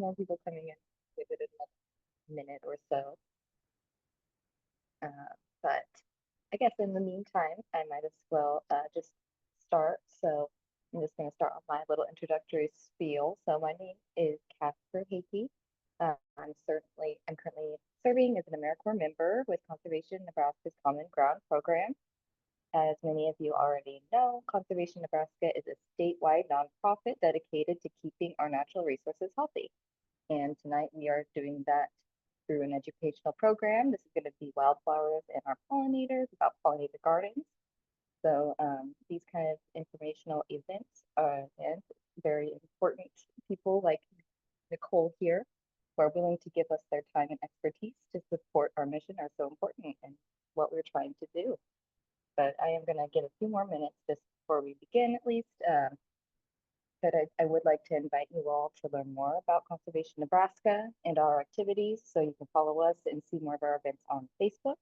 more people coming in. Give it a minute or so. But I guess in the meantime, I might as well just start. So I'm just going to start off my little introductory spiel. So my name is Casper Hakey. I'm currently serving as an AmeriCorps member with Conservation Nebraska's Common Ground program. As many of you already know, Conservation Nebraska is a statewide nonprofit dedicated to keeping our natural resources healthy. And tonight we are doing that through an educational program. This is going to be Wildflowers and Our Pollinators, about pollinator gardens. So these kind of informational events and very important people like Nicole here who are willing to give us their time and expertise to support our mission are so important and what we're trying to do. But I am going to get a few more minutes just before we begin, at least. But I would like to invite you all to learn more about Conservation Nebraska and our activities. So you can follow us and see more of our events on Facebook,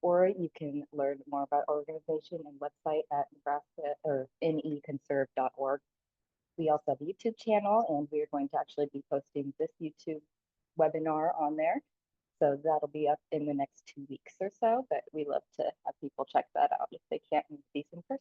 or you can learn more about our organization and website at Nebraska or neconserve.org. We also have a YouTube channel, and we are going to actually be posting this YouTube webinar on there. So that'll be up in the next 2 weeks or so, but we love to have people check that out if they can't meet these in person.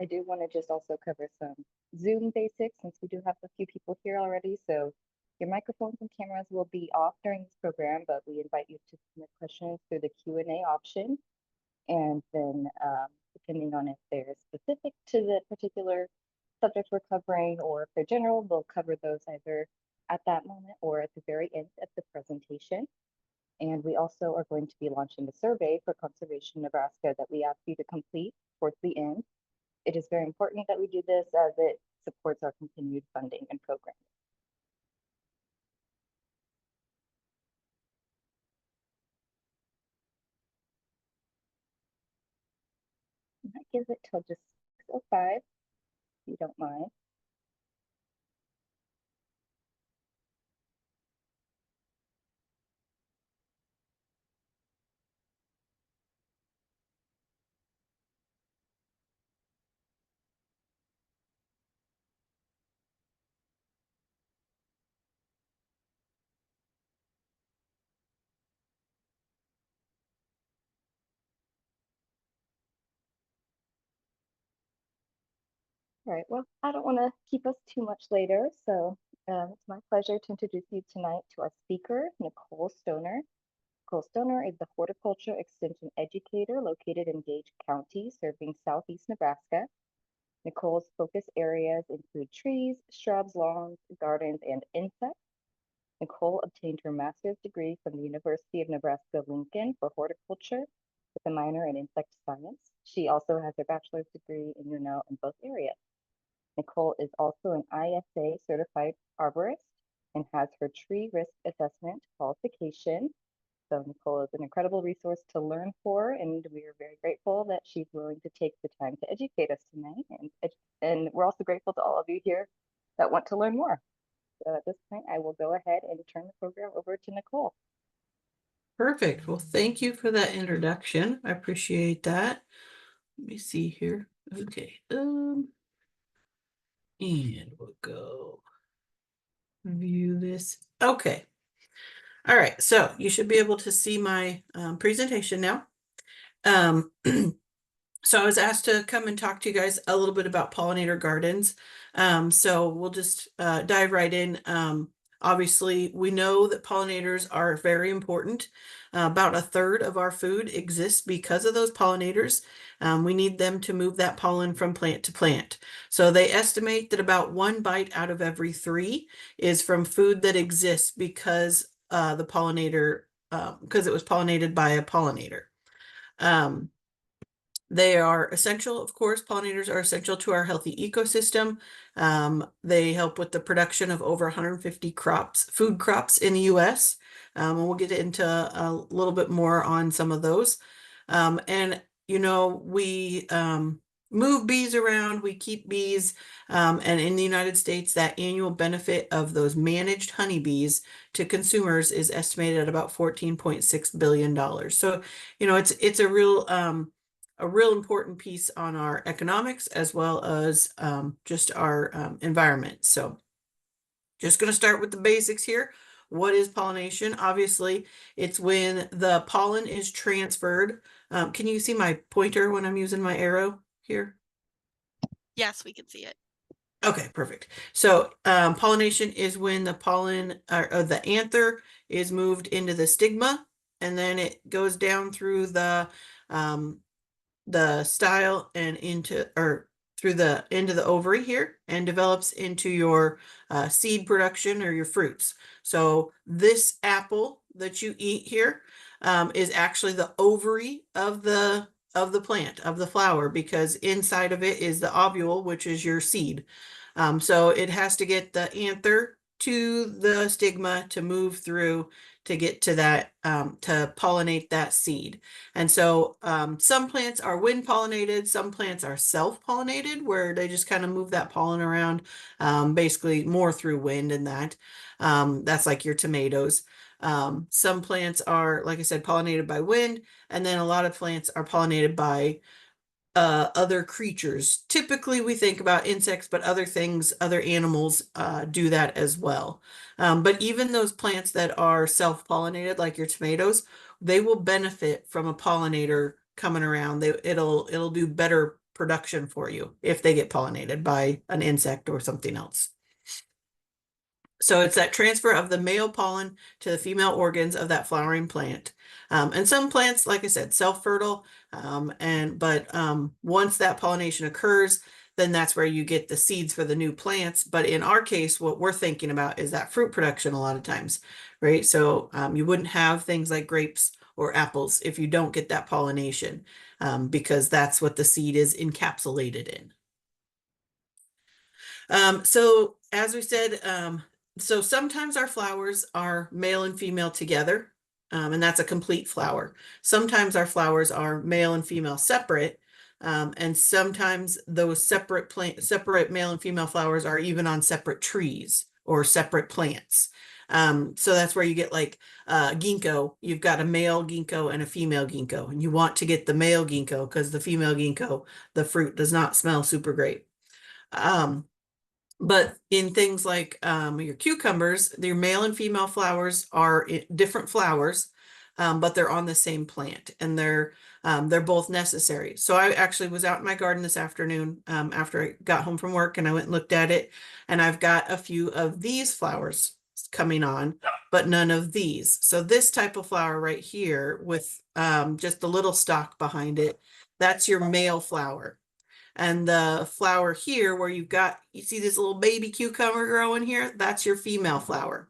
I do want to just also cover some Zoom basics since we do have a few people here already. So your microphones and cameras will be off during this program, but we invite you to submit questions through the Q&A option. And then depending on if they're specific to the particular subject we're covering or if they're general, we'll cover those either at that moment or at the very end of the presentation. And we also are going to be launching a survey for Conservation Nebraska that we ask you to complete towards the end. It is very important that we do this as it supports our continued funding and programming. I might give it till just 6:05, if you don't mind. All right, well, I don't want to keep us too much later, so it's my pleasure to introduce you tonight to our speaker, Nicole Stoner. Nicole Stoner is the Horticulture Extension Educator located in Gage County, serving Southeast Nebraska. Nicole's focus areas include trees, shrubs, lawns, gardens, and insects. Nicole obtained her master's degree from the University of Nebraska-Lincoln for horticulture with a minor in insect science. She also has her bachelor's degree in UNO in both areas. Nicole is also an ISA certified arborist and has her tree risk assessment qualification. So Nicole is an incredible resource to learn for, and we are very grateful that she's willing to take the time to educate us tonight. And we're also grateful to all of you here that want to learn more. So at this point, I will go ahead and turn the program over to Nicole. Perfect. Well, thank you for that introduction. I appreciate that. Let me see here. Okay. And we'll go view this. Okay. All right. So you should be able to see my presentation now. So I was asked to come and talk to you guys a little bit about pollinator gardens. So we'll just dive right in. Obviously, we know that pollinators are very important. About a third of our food exists because of those pollinators. We need them to move that pollen from plant to plant. So they estimate that about 1 bite out of every 3 is from food that exists because the pollinator, because it was pollinated by a pollinator. They are essential, of course, pollinators are essential to our healthy ecosystem. They help with the production of over 150 food crops in the US. And we'll get into a little bit more on some of those. And, you know, we move bees around, we keep bees. And in the United States, that annual benefit of those managed honeybees to consumers is estimated at about $14.6 billion. So, you know, it's a real a real important piece on our economics as well as just our environment. So just going to start with the basics here. What is pollination? Obviously, it's when the pollen is transferred. Can you see my pointer when I'm using my arrow here? Yes, we can see it. Okay, perfect. So pollination is when the pollen or the anther is moved into the stigma, and then it goes down through the style and into or through the end of the ovary here and develops into your seed production or your fruits. So this apple that you eat here is actually the ovary of the plant, of the flower, because inside of it is the ovule, which is your seed. So it has to get the anther to the stigma to move through to get to that, to pollinate that seed. And so some plants are wind pollinated, some plants are self-pollinated, where they just kind of move that pollen around, basically more through wind and that. That's like your tomatoes. Some plants are, like I said, pollinated by wind, and then a lot of plants are pollinated by other creatures. Typically, we think about insects, but other things, other animals do that as well. But even those plants that are self-pollinated, like your tomatoes, they will benefit from a pollinator coming around. It'll do better production for you if they get pollinated by an insect or something else. So it's that transfer of the male pollen to the female organs of that flowering plant. And some plants, like I said, self-fertile. But once that pollination occurs, then that's where you get the seeds for the new plants. But in our case, what we're thinking about is that fruit production a lot of times, right? So you wouldn't have things like grapes or apples if you don't get that pollination, because that's what the seed is encapsulated in. So as we said, so sometimes our flowers are male and female together, and that's a complete flower. Sometimes our flowers are male and female separate, and sometimes those separate male and female flowers are even on separate trees or separate plants. So that's where you get like ginkgo. You've got a male ginkgo and a female ginkgo, and you want to get the male ginkgo because the female ginkgo, the fruit does not smell super great. But in things like your cucumbers, your male and female flowers are different flowers, but they're on the same plant, and they're both necessary. So I actually was out in my garden this afternoon after I got home from work, and I went and looked at it, and I've got a few of these flowers coming on, but none of these. So this type of flower right here with just a little stalk behind it, that's your male flower. And the flower here where you see this little baby cucumber growing here, that's your female flower.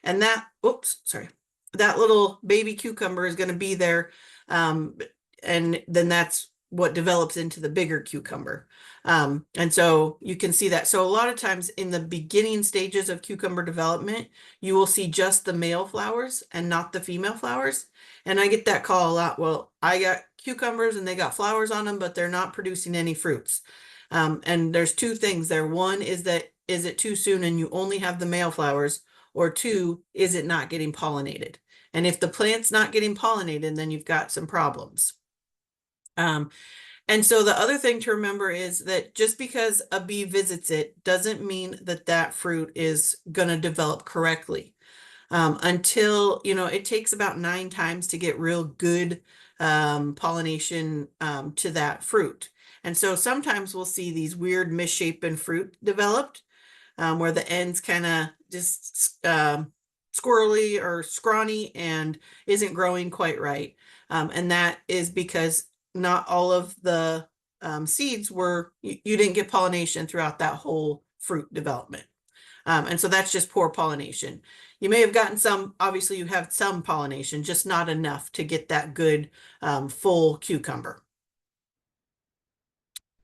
And that, oops, sorry, that little baby cucumber is going to be there. And then that's what develops into the bigger cucumber. And so you can see that. So a lot of times in the beginning stages of cucumber development, you will see just the male flowers and not the female flowers. And I get that call a lot. Well, I got cucumbers and they got flowers on them, but they're not producing any fruits. And there's two things there. One is that, is it too soon and you only have the male flowers? Or two, is it not getting pollinated? And if the plant's not getting pollinated, then you've got some problems. And so the other thing to remember is that just because a bee visits it doesn't mean that that fruit is going to develop correctly. Until, it takes about 9 times to get real good pollination to that fruit. And so sometimes we'll see these weird misshapen fruit developed where the ends kind of just squirrely or scrawny and isn't growing quite right. And that is because not all of the seeds you didn't get pollination throughout that whole fruit development. And so that's just poor pollination. You may have gotten some, obviously you have some pollination, just not enough to get that good full cucumber.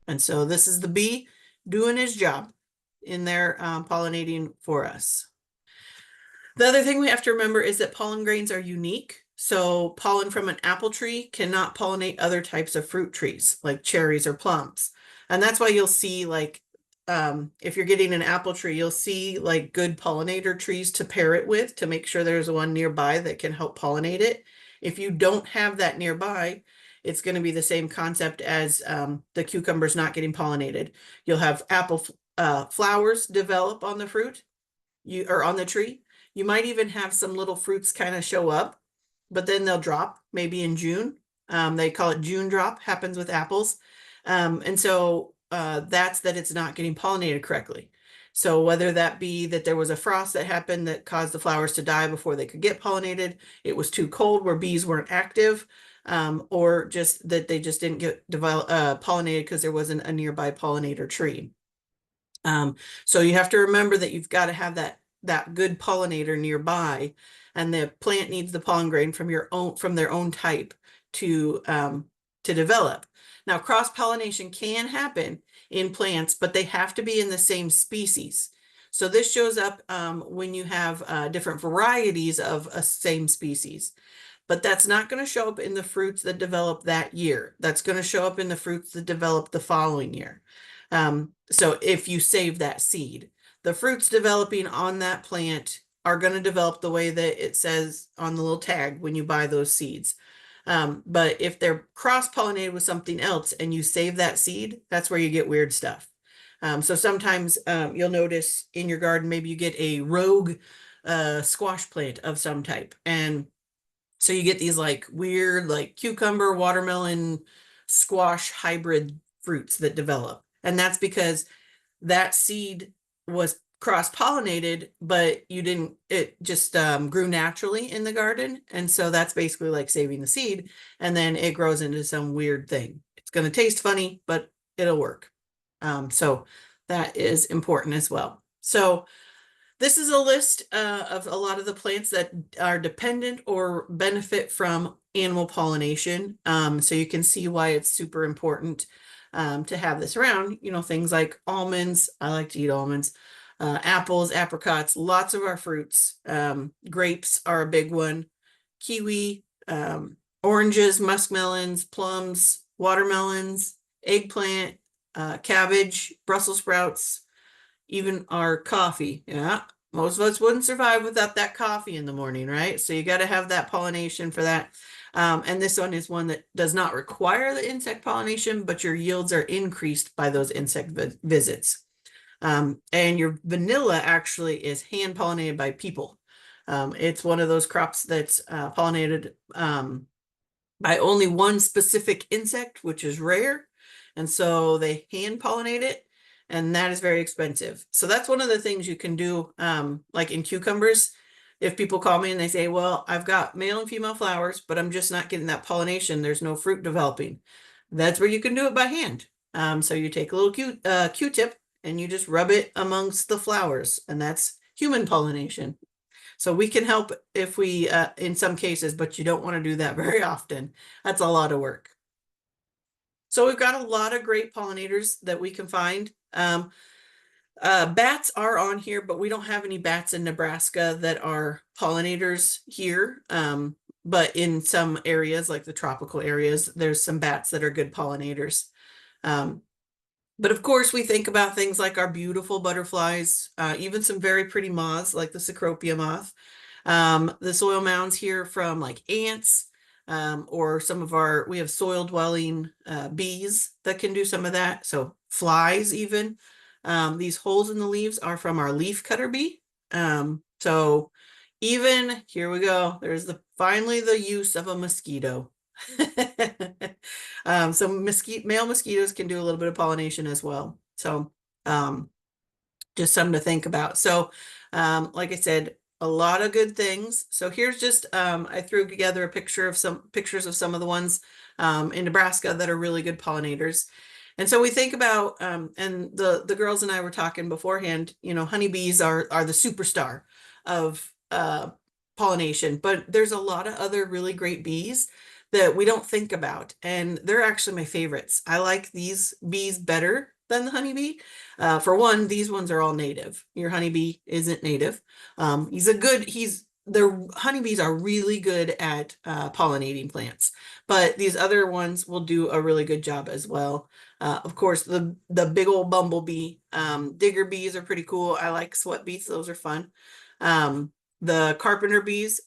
And so this is the bee doing his job in there pollinating for us. The other thing we have to remember is that pollen grains are unique. So pollen from an apple tree cannot pollinate other types of fruit trees like cherries or plums. And that's why you'll see like if you're getting an apple tree, you'll see like good pollinator trees to pair it with to make sure there's one nearby that can help pollinate it. If you don't have that nearby, it's going to be the same concept as the cucumbers not getting pollinated. You'll have apple flowers develop on the fruit, or on the tree. You might even have some little fruits kind of show up, but then they'll drop maybe in June. They call it June drop, happens with apples. And so that's that it's not getting pollinated correctly. So whether that be that there was a frost that happened that caused the flowers to die before they could get pollinated, it was too cold where bees weren't active, or just that they just didn't get pollinated because there wasn't a nearby pollinator tree. So you have to remember that you've got to have that good pollinator nearby, and the plant needs the pollen grain from their own type to develop. Now, cross-pollination can happen in plants, but they have to be in the same species. So this shows up when you have different varieties of a same species. But that's not going to show up in the fruits that develop that year. That's going to show up in the fruits that develop the following year. So if you save that seed, the fruits developing on that plant are going to develop the way that it says on the little tag when you buy those seeds. But if they're cross-pollinated with something else and you save that seed, that's where you get weird stuff. So sometimes you'll notice in your garden, maybe you get a rogue squash plant of some type. And so you get these like weird, like cucumber, watermelon, squash hybrid fruits that develop. And that's because that seed was cross-pollinated, but it just grew naturally in the garden. And so that's basically like saving the seed, and then it grows into some weird thing. It's going to taste funny, but it'll work. So that is important as well. So this is a list of a lot of the plants that are dependent or benefit from animal pollination. So you can see why it's super important to have this around. Things like almonds. I like to eat almonds. Apples, apricots, lots of our fruits. Grapes are a big one. Kiwi, oranges, muskmelons, plums, watermelons, eggplant, cabbage, Brussels sprouts, even our coffee. Yeah, most of us wouldn't survive without that coffee in the morning, right? So you got to have that pollination for that. And this one is one that does not require the insect pollination, but your yields are increased by those insect visits. And your vanilla actually is hand pollinated by people. It's one of those crops that's pollinated by only one specific insect, which is rare. And so they hand pollinate it, and that is very expensive. So that's one of the things you can do, like in cucumbers. If people call me and they say, well, I've got male and female flowers, but I'm just not getting that pollination, there's no fruit developing. That's where you can do it by hand. So you take a little Q-tip and you just rub it amongst the flowers, and that's human pollination. So we can help if we, in some cases, but you don't want to do that very often. That's a lot of work. So we've got a lot of great pollinators that we can find. Bats are on here, but we don't have any bats in Nebraska that are pollinators here. But in some areas, like the tropical areas, there's some bats that are good pollinators. But of course, we think about things like our beautiful butterflies, even some very pretty moths like the Cecropia moth. The soil mounds here from like ants, or we have soil dwelling bees that can do some of that. So flies even. These holes in the leaves are from our leaf cutter bee. So even here we go. There's finally the use of a mosquito. So male mosquitoes can do a little bit of pollination as well. So just something to think about. So like I said, a lot of good things. So here's just I threw together pictures of some of the ones in Nebraska that are really good pollinators. And so we think about, and the girls and I were talking beforehand, honeybees are the superstar of pollination, but there's a lot of other really great bees that we don't think about, and they're actually my favorites. I like these bees better than the honeybee. For one, these ones are all native. Your honeybee isn't native. The honeybees are really good at pollinating plants, but these other ones will do a really good job as well. Of course, the big old bumblebee, digger bees are pretty cool. I like sweat bees; those are fun. The carpenter bees,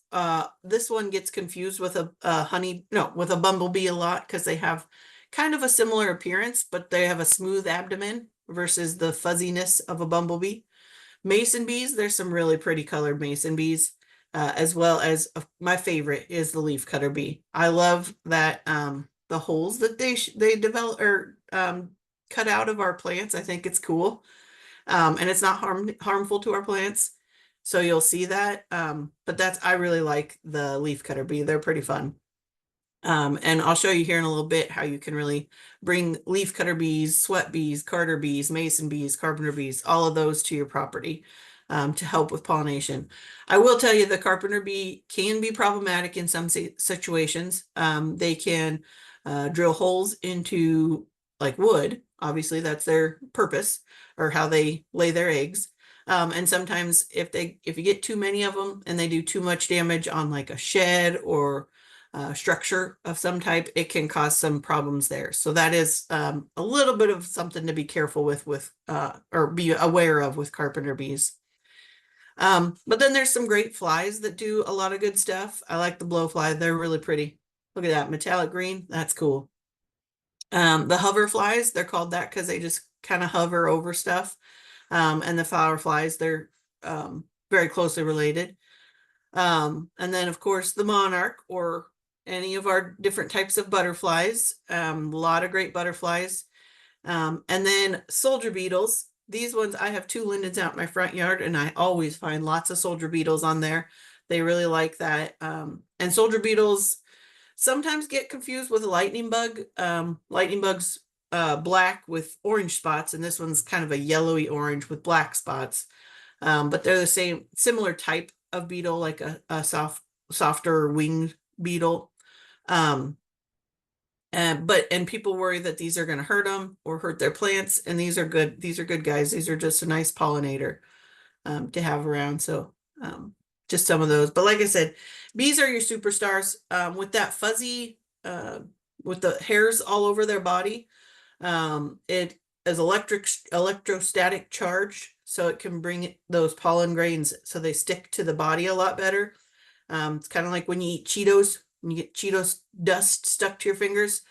this one gets confused with with a bumblebee a lot because they have kind of a similar appearance, but they have a smooth abdomen versus the fuzziness of a bumblebee. Mason bees, there's some really pretty colored mason bees, as well as my favorite is the leafcutter bee. I love that the holes that they develop or cut out of our plants. I think it's cool, and it's not harmful to our plants. So you'll see that. But I really like the leafcutter bee. They're pretty fun. And I'll show you here in a little bit how you can really bring leafcutter bees, sweat bees, carter bees, mason bees, carpenter bees, all of those to your property to help with pollination. I will tell you the carpenter bee can be problematic in some situations. They can drill holes into like wood. Obviously, that's their purpose or how they lay their eggs. And sometimes if you get too many of them and they do too much damage on like a shed or structure of some type, it can cause some problems there. So that is a little bit of something to be careful with or be aware of with carpenter bees. But then there's some great flies that do a lot of good stuff. I like the blowfly. They're really pretty. Look at that metallic green. That's cool. The hover flies, they're called that because they just kind of hover over stuff. And the flower flies, they're very closely related. And then of course the monarch or any of our different types of butterflies, a lot of great butterflies. And then soldier beetles. These ones, I have 2 lindens out in my front yard and I always find lots of soldier beetles on there. They really like that. And soldier beetles sometimes get confused with a lightning bug. Lightning bug's black with orange spots, and this one's kind of a yellowy orange with black spots. But they're the similar type of beetle, like a softer winged beetle. And people worry that these are going to hurt them or hurt their plants, and these are good. These are good guys. These are just a nice pollinator to have around. So just some of those. But like I said, bees are your superstars. With that fuzzy, with the hairs all over their body, it is electrostatic charge, so it can bring those pollen grains so they stick to the body a lot better. It's kind of like when you eat Cheetos, when you get Cheetos dust stuck to your fingers.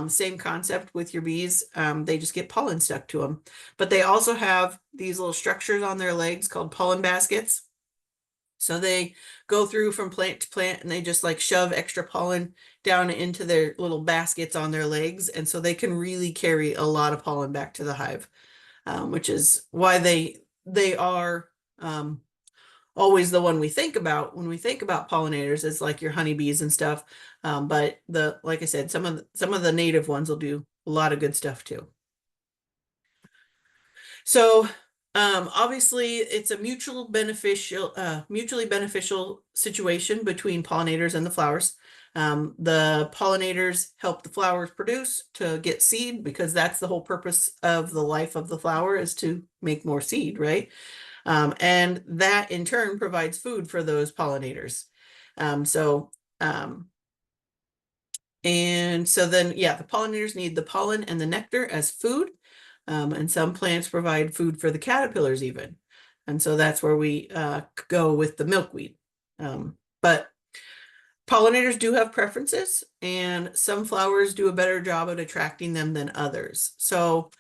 Same concept with your bees. They just get pollen stuck to them. But they also have these little structures on their legs called pollen baskets. So they go through from plant to plant and they just like shove extra pollen down into their little baskets on their legs. And so they can really carry a lot of pollen back to the hive, which is why they are always the one we think about when we think about pollinators is like your honeybees and stuff. But like I said, some of the native ones will do a lot of good stuff too. So obviously it's a mutually beneficial situation between pollinators and the flowers. The pollinators help the flowers produce to get seed because that's the whole purpose of the life of the flower is to make more seed, right? And that in turn provides food for those pollinators. And so then, yeah, the pollinators need the pollen and the nectar as food. And some plants provide food for the caterpillars even. And so that's where we go with the milkweed. But pollinators do have preferences, and some flowers do a better job at attracting them than others. So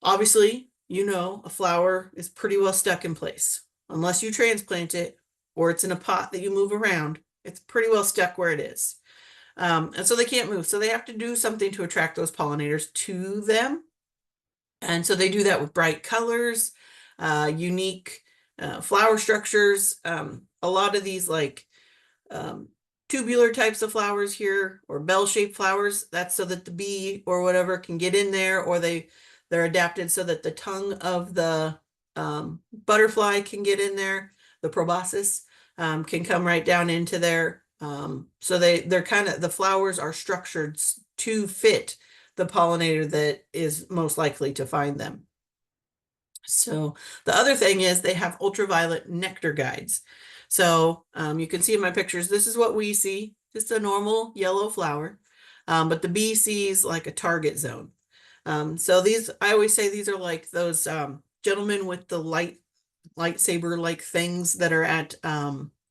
obviously, a flower is pretty well stuck in place. Unless you transplant it or it's in a pot that you move around, it's pretty well stuck where it is. And so they can't move. So they have to do something to attract those pollinators to them. And so they do that with bright colors, unique flower structures. A lot of these like tubular types of flowers here or bell-shaped flowers, that's so that the bee or whatever can get in there, or they're adapted so that the tongue of the butterfly can get in there. The proboscis can come right down into there. So they're kind of, the flowers are structured to fit the pollinator that is most likely to find them. So the other thing is they have ultraviolet nectar guides. So you can see in my pictures, this is what we see, just a normal yellow flower, but the bee sees like a target zone. So I always say these are like those gentlemen with the light lightsaber-like things that are at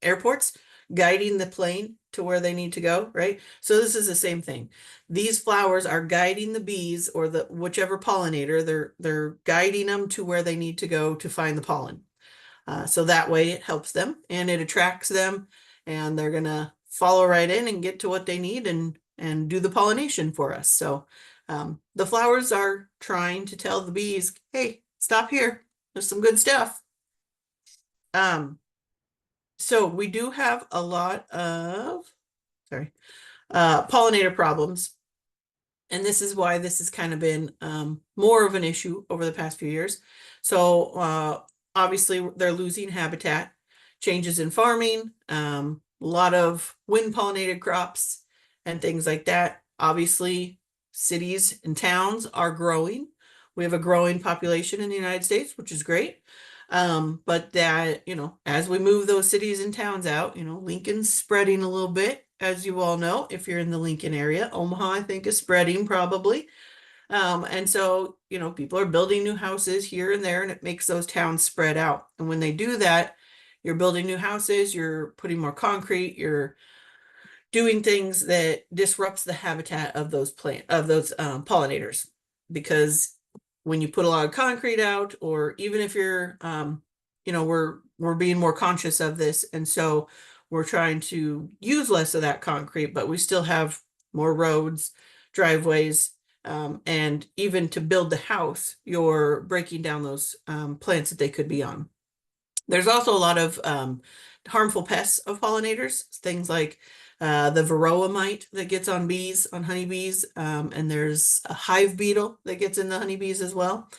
airports, guiding the plane to where they need to go, right? So this is the same thing. These flowers are guiding the bees or the whichever pollinator, they're guiding them to where they need to go to find the pollen. So that way it helps them and it attracts them, and they're gonna follow right in and get to what they need and do the pollination for us. So the flowers are trying to tell the bees, hey, stop here. There's some good stuff. So we do have a lot of, pollinator problems. And this is why this has kind of been more of an issue over the past few years. So obviously they're losing habitat, changes in farming, a lot of wind pollinated crops and things like that. Obviously, cities and towns are growing. We have a growing population in the United States, which is great. But that, as we move those cities and towns out, Lincoln's spreading a little bit, as you all know, if you're in the Lincoln area. Omaha, I think, is spreading probably. And so, people are building new houses here and there, and it makes those towns spread out. And when they do that, you're building new houses, you're putting more concrete, you're doing things that disrupts the habitat of those pollinators. Because when you put a lot of concrete out, or even if you're, we're being more conscious of this, and so we're trying to use less of that concrete, but we still have more roads, driveways, and even to build the house, you're breaking down those plants that they could be on. There's also a lot of harmful pests of pollinators, things like the varroa mite that gets on bees, on honeybees, and there's a hive beetle that gets in the honeybees as well.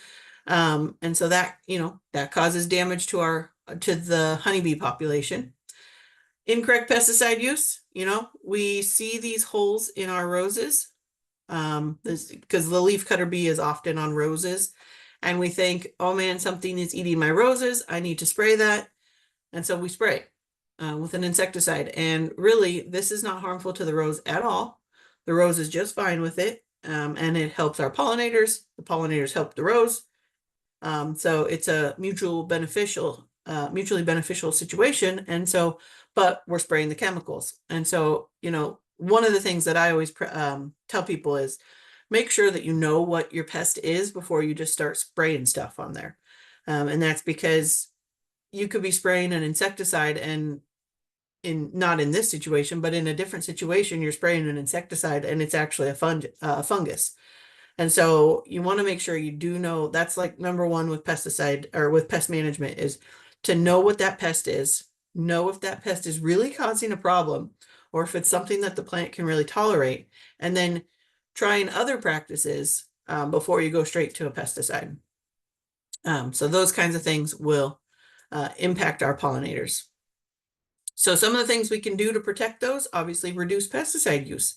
And so that, that causes damage to the honeybee population. Incorrect pesticide use, we see these holes in our roses, because the leafcutter bee is often on roses, and we think, oh man, something is eating my roses, I need to spray that. And so we spray with an insecticide, and really this is not harmful to the rose at all. The rose is just fine with it, and it helps our pollinators. The pollinators help the rose. So it's a mutually beneficial situation. And so, but we're spraying the chemicals. And so, one of the things that I always tell people is make sure that you know what your pest is before you just start spraying stuff on there. And that's because you could be spraying an insecticide, and not in this situation, but in a different situation, you're spraying an insecticide and it's actually a fungus. And so you want to make sure you do know. That's like number one with pesticide or with pest management, is to know what that pest is, know if that pest is really causing a problem or if it's something that the plant can really tolerate, and then trying other practices before you go straight to a pesticide. So those kinds of things will impact our pollinators. So some of the things we can do to protect those, obviously reduce pesticide use.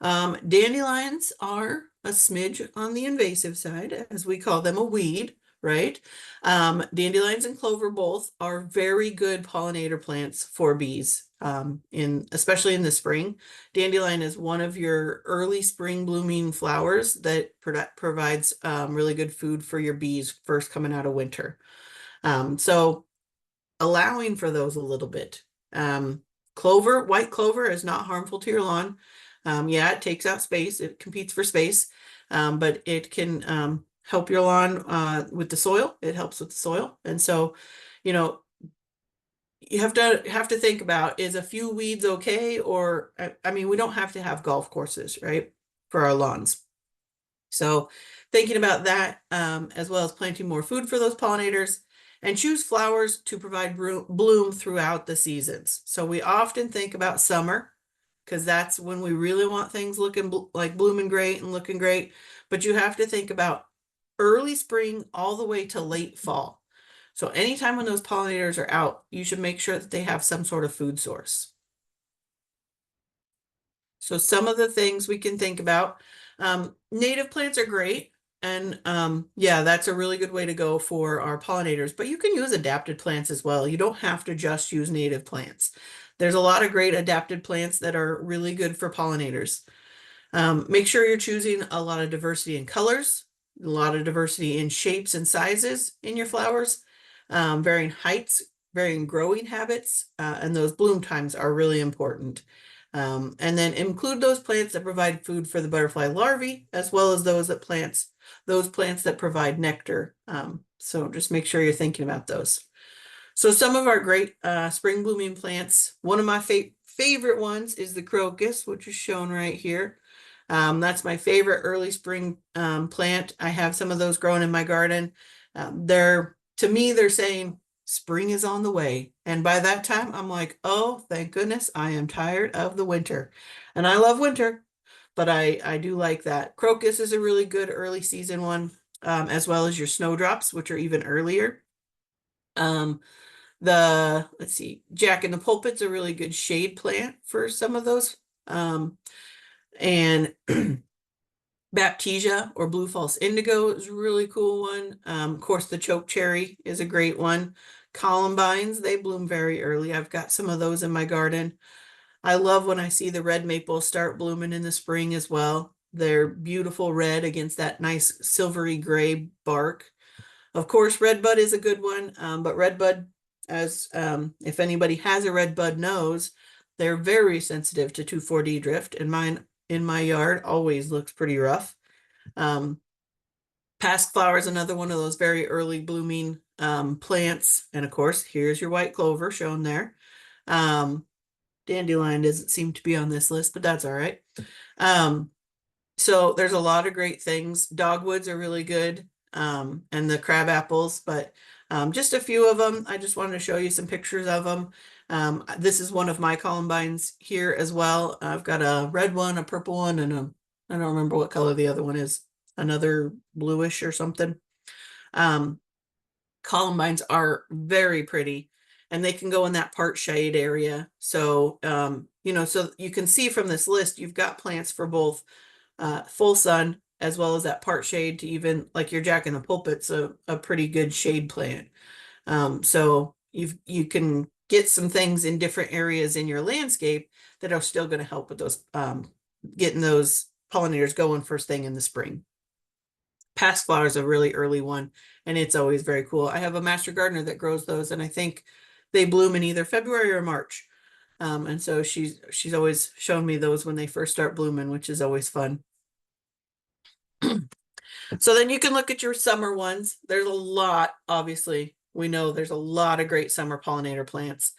Dandelions are a smidge on the invasive side, as we call them a weed, right? Dandelions and clover both are very good pollinator plants for bees, especially in the spring. Dandelion is one of your early spring blooming flowers that provides really good food for your bees first coming out of winter. So allowing for those a little bit. White clover is not harmful to your lawn. Yeah, it takes out space, it competes for space, but it can help your lawn with the soil. It helps with the soil. And so, you have to think about, is a few weeds okay? Or, I mean, we don't have to have golf courses, right, for our lawns. So thinking about that, as well as planting more food for those pollinators, and choose flowers to provide bloom throughout the seasons. So we often think about summer, because that's when we really want things looking like blooming great and looking great. But you have to think about early spring all the way to late fall. So anytime when those pollinators are out, you should make sure that they have some sort of food source. So some of the things we can think about, native plants are great. And yeah, that's a really good way to go for our pollinators, but you can use adapted plants as well. You don't have to just use native plants. There's a lot of great adapted plants that are really good for pollinators. Make sure you're choosing a lot of diversity in colors, a lot of diversity in shapes and sizes in your flowers. varying heights, varying growing habits, and those bloom times are really important. And then include those plants that provide food for the butterfly larvae, as well as those plants that provide nectar. So just make sure you're thinking about those. So some of our great spring blooming plants, one of my favorite ones is the crocus, which is shown right here. That's my favorite early spring plant. I have some of those growing in my garden. To me, they're saying spring is on the way. And by that time, I'm like, oh, thank goodness, I am tired of the winter. And I love winter, but I do like that. Crocus is a really good early season one, as well as your snowdrops, which are even earlier. Let's see, Jack in the Pulpit's a really good shade plant for some of those. And Baptisia or Blue False Indigo is a really cool one. Of course, the choke cherry is a great one. Columbines, they bloom very early. I've got some of those in my garden. I love when I see the red maple start blooming in the spring as well. They're beautiful red against that nice silvery gray bark. Of course, redbud is a good one, but redbud, as if anybody has a redbud knows, they're very sensitive to 2,4-D drift, and mine in my yard always looks pretty rough. Pasque is another one of those very early blooming plants, and of course, here's your white clover shown there. Dandelion doesn't seem to be on this list, but that's all right. So there's a lot of great things. Dogwoods are really good, and the crab apples, but just a few of them. I just wanted to show you some pictures of them. This is one of my columbines here as well. I've got a red one, a purple one, and I don't remember what color the other one is, another bluish or something. Columbines are very pretty, and they can go in that part shade area. So, so you can see from this list, you've got plants for both full sun as well as that part shade, to even like your Jack in the Pulpit's a pretty good shade plant. So you can get some things in different areas in your landscape that are still going to help with those getting those pollinators going first thing in the spring. Pasque flower is a really early one, and it's always very cool. I have a master gardener that grows those, and I think they bloom in either February or March. And so she's always shown me those when they first start blooming, which is always fun. So then you can look at your summer ones. There's a lot, obviously. We know there's a lot of great summer pollinator plants.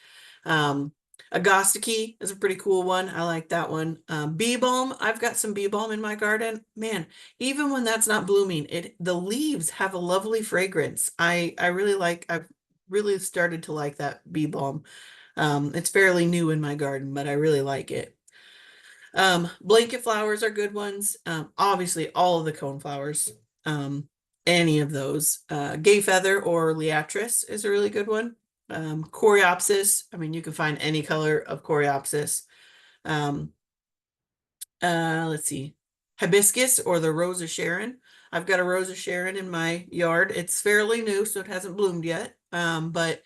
Agostiki is a pretty cool one. I like that one. Bee balm, I've got some bee balm in my garden. Man, even when that's not blooming, the leaves have a lovely fragrance. I've really started to like that bee balm. It's fairly new in my garden, but I really like it. Blanket flowers are good ones. Obviously all of the cone flowers, any of those. Gay feather or liatris is a really good one. Coreopsis, I mean, you can find any color of coreopsis. Let's see, hibiscus or the Rose of Sharon. I've got a Rose of Sharon in my yard. It's fairly new, so it hasn't bloomed yet. But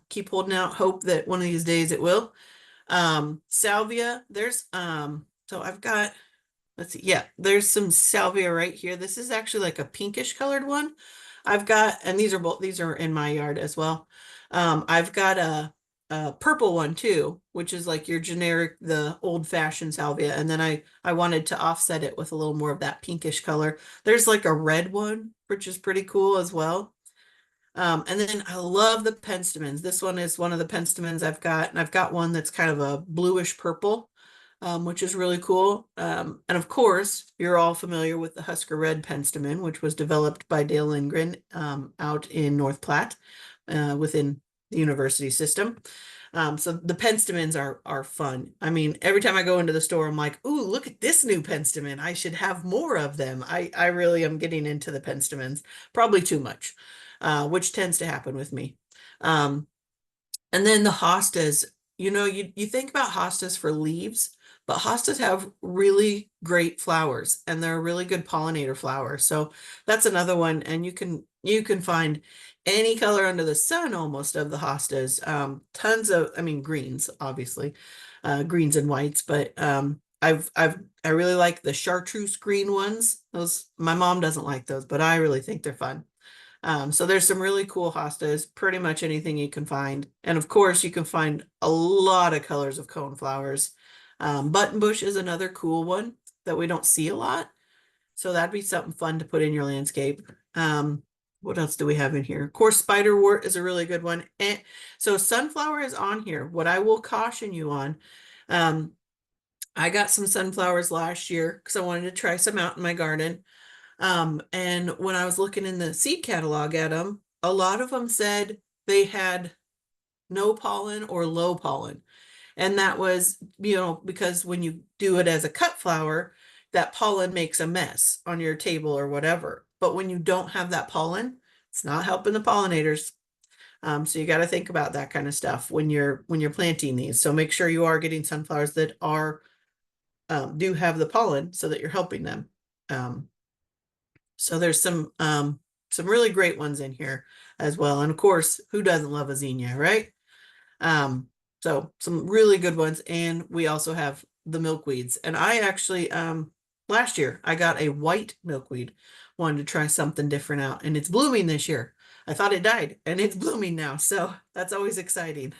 keep holding out hope that one of these days it will. Salvia, there's so I've got, let's see, yeah, there's some salvia right here. This is actually like a pinkish colored one. I've got, and these are in my yard as well. I've got a purple one too, which is like your generic, the old-fashioned salvia, and then I wanted to offset it with a little more of that pinkish color. There's like a red one, which is pretty cool as well. And then I love the penstemons. This one is one of the penstemons I've got, and I've got one that's kind of a bluish purple, which is really cool. And of course, you're all familiar with the Husker Red penstemon, which was developed by Dale Lindgren out in North Platte within the university system. So the penstemons are fun. I mean, every time I go into the store, I'm like, ooh, look at this new penstemon. I should have more of them. I really am getting into the penstemons, probably too much. Which tends to happen with me. And then the hostas, you think about hostas for leaves, but hostas have really great flowers, and they're a really good pollinator flower. So that's another one. And you can find any color under the sun almost of the hostas. Tons of, I mean, greens, obviously, greens and whites, but I really like the chartreuse green ones. My mom doesn't like those, but I really think they're fun. So there's some really cool hostas, pretty much anything you can find. And of course, you can find a lot of colors of coneflowers. Buttonbush is another cool one that we don't see a lot. So that'd be something fun to put in your landscape. What else do we have in here? Of course, spiderwort is a really good one. And so sunflower is on here. What I will caution you on, I got some sunflowers last year because I wanted to try some out in my garden. And when I was looking in the seed catalog at them, a lot of them said they had no pollen or low pollen. And that was, because when you do it as a cut flower, that pollen makes a mess on your table or whatever. But when you don't have that pollen, it's not helping the pollinators. So you got to think about that kind of stuff when you're planting these. So make sure you are getting sunflowers that are do have the pollen so that you're helping them. So there's some really great ones in here as well. And of course, who doesn't love a zinnia, right? So some really good ones. And we also have the milkweeds. And I actually, last year, I got a white milkweed. Wanted to try something different out. And it's blooming this year. I thought it died and it's blooming now. So that's always exciting.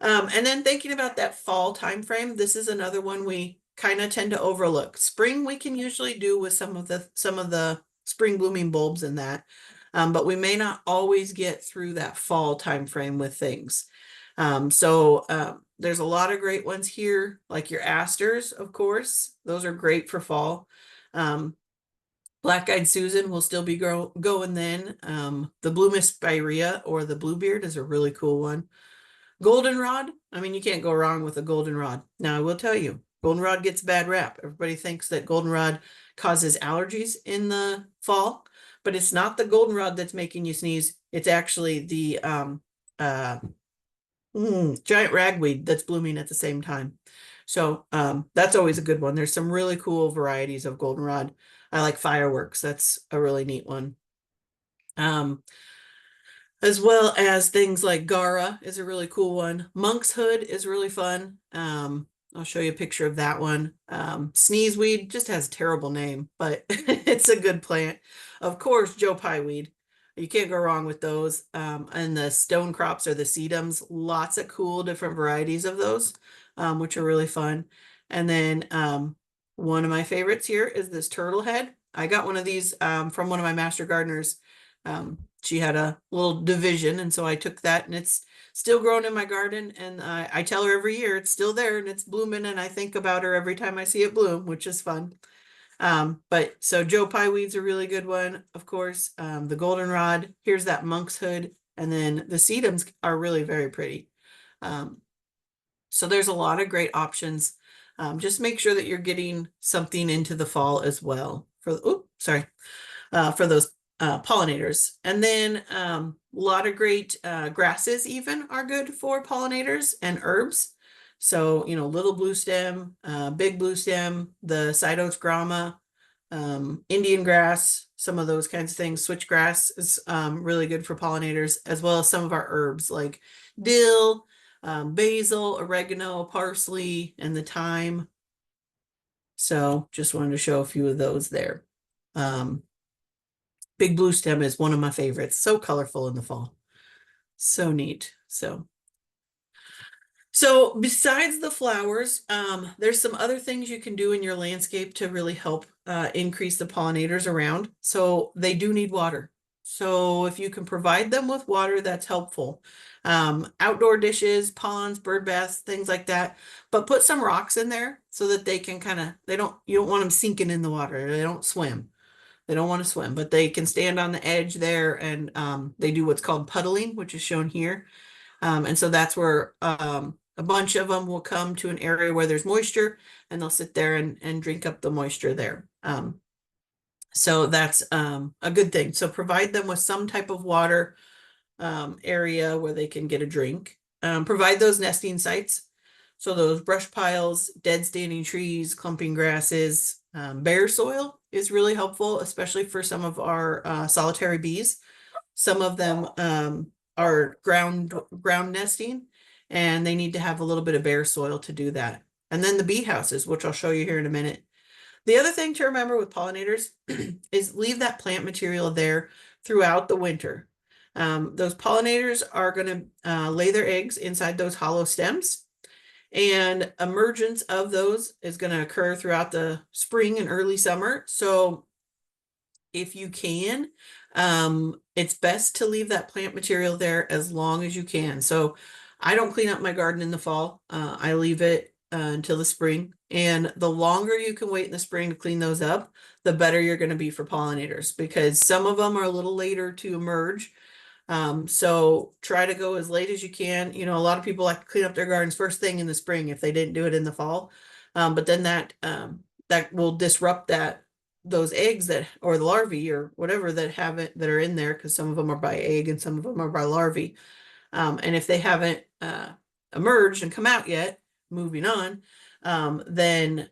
And then thinking about that fall time frame, this is another one we kind of tend to overlook. Spring we can usually do with some of the spring blooming bulbs and that, but we may not always get through that fall time frame with things. So there's a lot of great ones here, like your asters, of course. Those are great for fall. Black-eyed Susan will still be going then. The Bloomispirea or the Bluebeard is a really cool one. Goldenrod, I mean, you can't go wrong with a goldenrod. Now, I will tell you, goldenrod gets a bad rap. Everybody thinks that goldenrod causes allergies in the fall, but it's not the goldenrod that's making you sneeze. It's actually the giant ragweed that's blooming at the same time. So that's always a good one. There's some really cool varieties of goldenrod. I like fireworks. That's a really neat one. As well as things like Gara is a really cool one. Monk's Hood is really fun. I'll show you a picture of that one. Sneezeweed just has a terrible name, but it's a good plant. Of course, Joe Pye weed. You can't go wrong with those. And the stone crops or the sedums, lots of cool different varieties of those, which are really fun. And then one of my favorites here is this turtle head. I got one of these from one of my master gardeners. She had a little division, and so I took that, and it's still growing in my garden. And I tell her every year it's still there and it's blooming, and I think about her every time I see it bloom, which is fun. But so Joe Pye weed's a really good one, of course. The goldenrod, here's that monk's hood, and then the sedums are really very pretty. So there's a lot of great options. Just make sure that you're getting something into the fall as well for those pollinators. And then a lot of great grasses even are good for pollinators, and herbs. So, little blue stem, big blue stem, the Cytox grama, Indian grass, some of those kinds of things. Switchgrass is really good for pollinators, as well as some of our herbs like dill, basil, oregano, parsley, and the thyme. So just wanted to show a few of those there. Big blue stem is one of my favorites. So colorful in the fall. So neat. So besides the flowers, there's some other things you can do in your landscape to really help increase the pollinators around. So they do need water. So if you can provide them with water, that's helpful. Outdoor dishes, ponds, bird baths, things like that. But put some rocks in there so that they can you don't want them sinking in the water. They don't swim. They don't want to swim, but they can stand on the edge there, and they do what's called puddling, which is shown here. And so that's where a bunch of them will come to an area where there's moisture, and they'll sit there and drink up the moisture there. So that's a good thing. So provide them with some type of water area where they can get a drink. Provide those nesting sites. So those brush piles, dead standing trees, clumping grasses, bare soil is really helpful, especially for some of our solitary bees. Some of them are ground nesting, and they need to have a little bit of bare soil to do that. And then the bee houses, which I'll show you here in a minute. The other thing to remember with pollinators is leave that plant material there throughout the winter. Those pollinators are going to lay their eggs inside those hollow stems, and emergence of those is going to occur throughout the spring and early summer. So if you can, it's best to leave that plant material there as long as you can. So I don't clean up my garden in the fall. I leave it until the spring. And the longer you can wait in the spring to clean those up, the better you're going to be for pollinators, because some of them are a little later to emerge. So try to go as late as you can. You know, a lot of people like to clean up their gardens first thing in the spring if they didn't do it in the fall. But then that will disrupt those eggs that, or the larvae or whatever that are in there, because some of them are by egg and some of them are by larvae. And if they haven't emerged and come out yet, moving on, then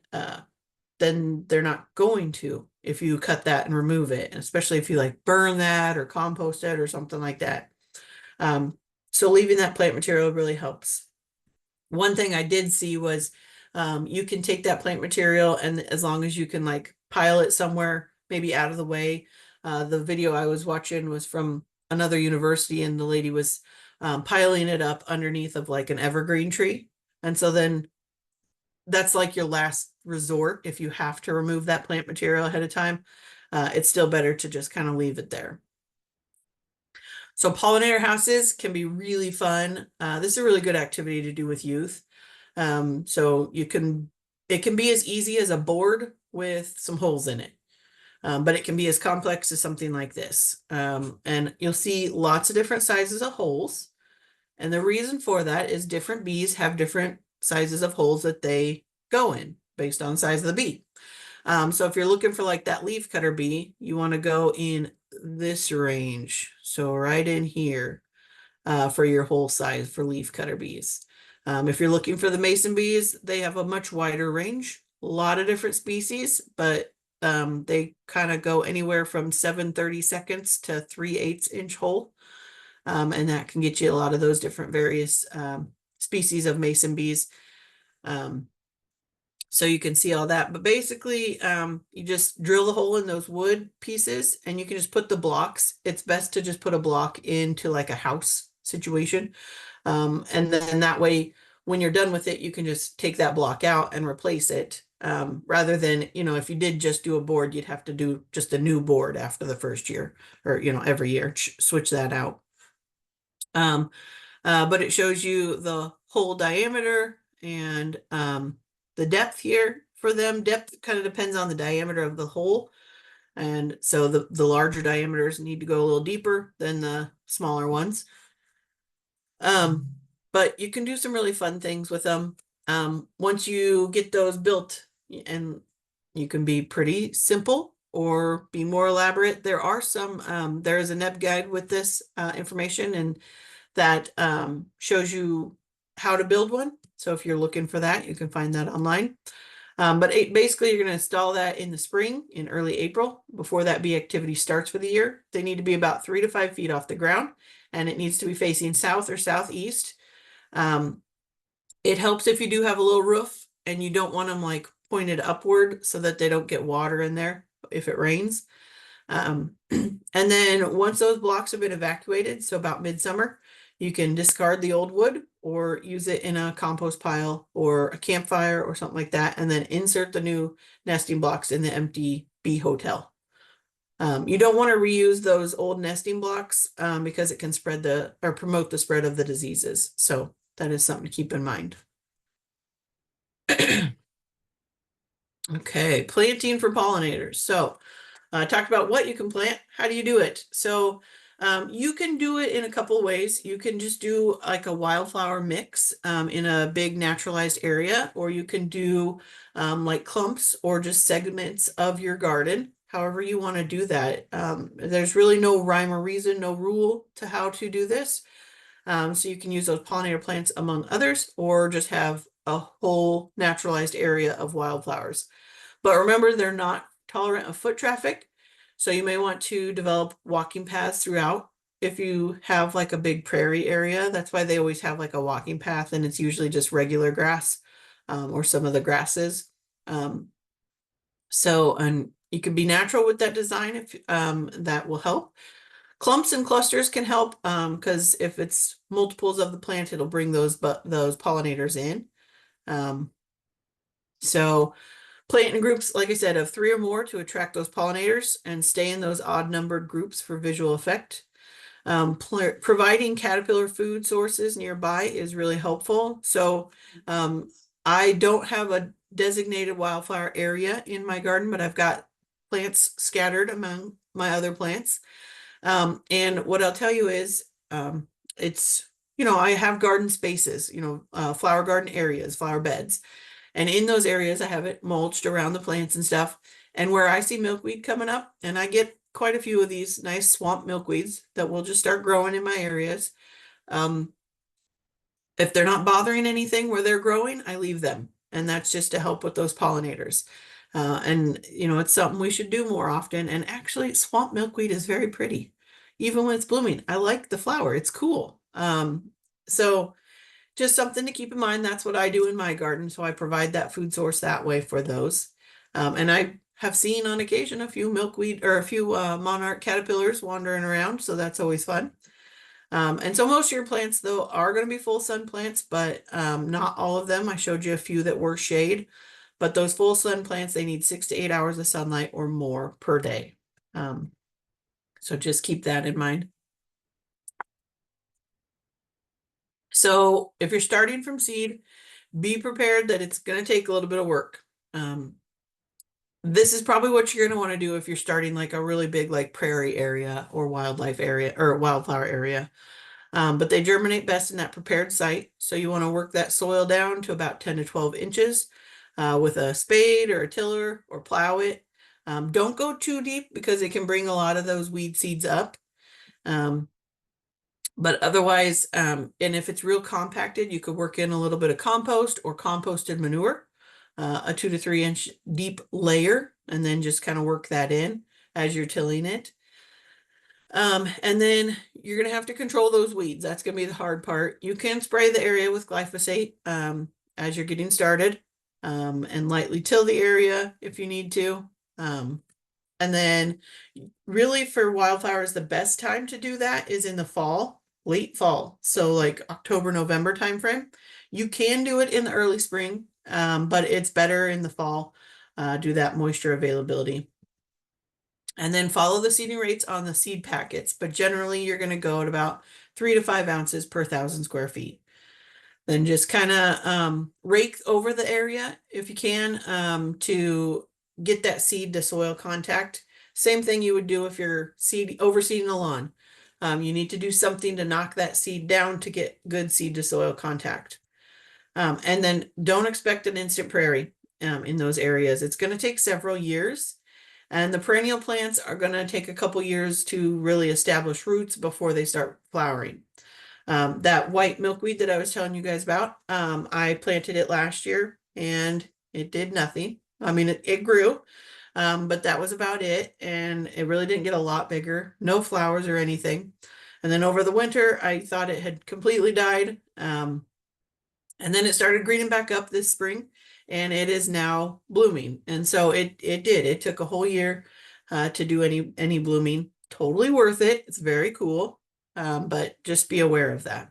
they're not going to, if you cut that and remove it, and especially if you like burn that or compost it or something like that. So leaving that plant material really helps. One thing I did see was you can take that plant material, and as long as you can like pile it somewhere, maybe out of the way. The video I was watching was from another university, and the lady was piling it up underneath of like an evergreen tree. And so then that's like your last resort. If you have to remove that plant material ahead of time, it's still better to just kind of leave it there. So pollinator houses can be really fun. This is a really good activity to do with youth. So it can be as easy as a board with some holes in it. But it can be as complex as something like this. And you'll see lots of different sizes of holes. And the reason for that is different bees have different sizes of holes that they go in based on the size of the bee. So if you're looking for like that leaf cutter bee, you want to go in this range. So right in here for your hole size for leaf cutter bees. If you're looking for the mason bees, they have a much wider range, a lot of different species, but they kind of go anywhere from 7/32 to 3/8 inch hole. And that can get you a lot of those different various species of mason bees. So you can see all that, but basically you just drill the hole in those wood pieces, and you can just put the blocks. It's best to just put a block into like a house situation. And then that way, when you're done with it, you can just take that block out and replace it. Rather than, you know, if you did just do a board, you'd have to do just a new board after the first year, or, you know, every year, switch that out. But it shows you the hole diameter and the depth here for them. Depth kind of depends on the diameter of the hole. And so the larger diameters need to go a little deeper than the smaller ones. But you can do some really fun things with them. Once you get those built, and you can be pretty simple or be more elaborate. There are some, there is a NEB guide with this information, and that shows you how to build one. So if you're looking for that, you can find that online. But basically, you're going to install that in the spring, in early April, before that bee activity starts for the year. They need to be about 3 to 5 feet off the ground, and it needs to be facing south or southeast. It helps if you do have a little roof and you don't want them like pointed upward so that they don't get water in there if it rains. And then once those blocks have been evacuated, so about midsummer, you can discard the old wood or use it in a compost pile or a campfire or something like that, and then insert the new nesting blocks in the empty bee hotel. You don't want to reuse those old nesting blocks because it can promote the spread of the diseases. So that is something to keep in mind. Okay, planting for pollinators. So I talked about what you can plant. How do you do it? So you can do it in a couple of ways. You can just do like a wildflower mix in a big naturalized area, or you can do like clumps or just segments of your garden, however you want to do that. There's really no rhyme or reason, no rule to how to do this. So you can use those pollinator plants among others, or just have a whole naturalized area of wildflowers. But remember, they're not tolerant of foot traffic. So you may want to develop walking paths throughout. If you have like a big prairie area, that's why they always have like a walking path, and it's usually just regular grass or some of the grasses. So, and you can be natural with that design if that will help. Clumps and clusters can help because if it's multiples of the plant, it'll bring those pollinators in. So plant in groups, like I said, of 3 or more to attract those pollinators and stay in those odd numbered groups for visual effect. Providing caterpillar food sources nearby is really helpful. So I don't have a designated wildflower area in my garden, but I've got plants scattered among my other plants. And what I'll tell you is it's, I have garden spaces, flower garden areas, flower beds. And in those areas, I have it mulched around the plants and stuff. And where I see milkweed coming up, and I get quite a few of these nice swamp milkweeds that will just start growing in my areas. If they're not bothering anything where they're growing, I leave them. And that's just to help with those pollinators. And, it's something we should do more often. And actually, swamp milkweed is very pretty, even when it's blooming. I like the flower. It's cool. So just something to keep in mind. That's what I do in my garden. So I provide that food source that way for those. And I have seen on occasion a few milkweed or a few monarch caterpillars wandering around. So that's always fun. And so most of your plants, though, are going to be full sun plants, but not all of them. I showed you a few that were shade, but those full sun plants, they need 6 to 8 hours of sunlight or more per day. So just keep that in mind. So if you're starting from seed, be prepared that it's going to take a little bit of work. This is probably what you're going to want to do if you're starting like a really big like prairie area or wildlife area or wildflower area. But they germinate best in that prepared site. So you want to work that soil down to about 10 to 12 inches with a spade or a tiller or plow it. Don't go too deep because it can bring a lot of those weed seeds up. But otherwise, and if it's real compacted, you could work in a little bit of compost or composted manure, a 2 to 3 inch deep layer, and then just kind of work that in as you're tilling it. And then you're going to have to control those weeds. That's going to be the hard part. You can spray the area with glyphosate as you're getting started and lightly till the area if you need to. And then really for wildflowers, the best time to do that is in the fall, late fall. So like October, November timeframe. You can do it in the early spring, but it's better in the fall, do that moisture availability. And then follow the seeding rates on the seed packets, but generally you're going to go at about 3 to 5 ounces per 1,000 square feet. Then just kind of rake over the area if you can to get that seed to soil contact. Same thing you would do if you're overseeding a lawn. You need to do something to knock that seed down to get good seed to soil contact. And then don't expect an instant prairie in those areas. It's going to take several years. And the perennial plants are going to take a couple years to really establish roots before they start flowering. That white milkweed that I was telling you guys about, I planted it last year and it did nothing. I mean, it grew, but that was about it. And it really didn't get a lot bigger, no flowers or anything. And then over the winter, I thought it had completely died. And then it started greening back up this spring and it is now blooming. And so it took a whole year to do any blooming. Totally worth it. It's very cool. But just be aware of that.